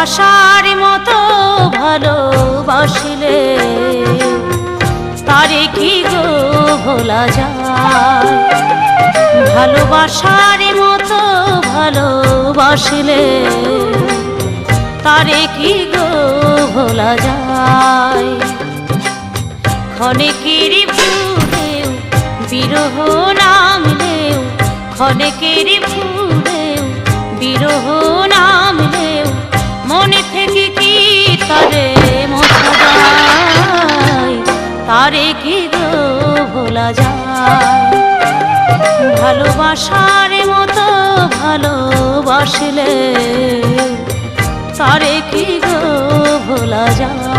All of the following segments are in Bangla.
ভালোবাসার মতো ভালোবাসিলে তারে কি গো ভোলা যায়। ভালোবাসার মতো ভালোবাসিলে তারে কি গো ভোলা যায়। ক্ষণেকের ভুলেও বিরহ নামলেও, ক্ষণেকের ভুলেও বিরহ নামলেও মনে থেকে কি তারে মোছা যায়। তারে কি গো ভোলা যায়। ভালোবাসার মতো ভালোবাসলে তারে কি গো ভোলা যায়।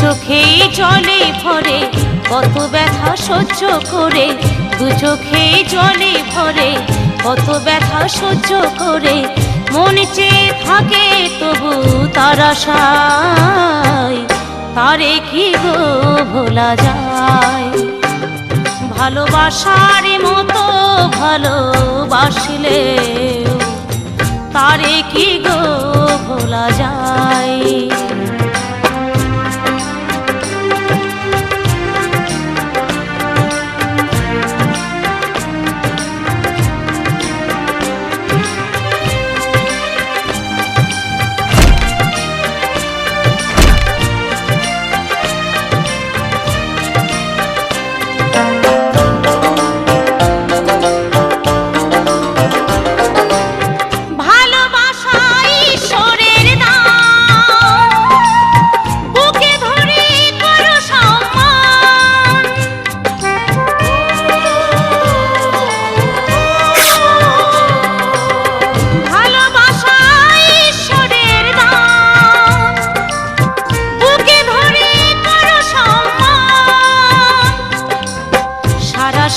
চোখেই জলে ভরে কত ব্যথা সহ্য করে, দু চোখেই জলে ভরে কত ব্যথা সহ্য করে মন চেয়ে থাকে তবু তার আশায়। তারে কি গো ভোলা যায়। ভালোবাসার মতো ভালোবাসিলে তারে কি গো ভোলা যায়।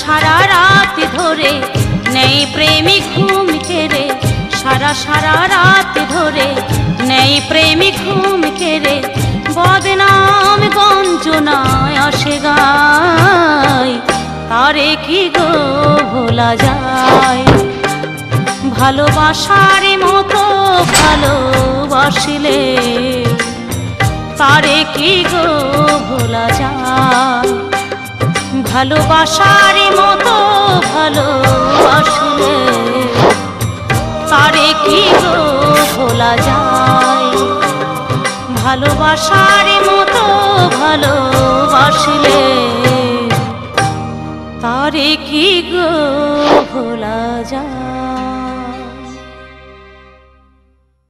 সারা রাত ধরে নেই প্রেমিক ঘুম কেড়ে, সারা রাত ধরে নেই প্রেমিক ঘুম কেড়ে বদনাম গঞ্জনায় আসে গায়। তারে কি গো ভোলা যায়। ভালোবাসার মতো ভালোবাসিলে তারে কি গো ভোলা যায়। ভালোবাসার মতো ভালোবাসলে তারে কি গো ভোলা যায়। ভালোবাসার মতো ভালোবাসলে তারে কি গো ভোলা যায়।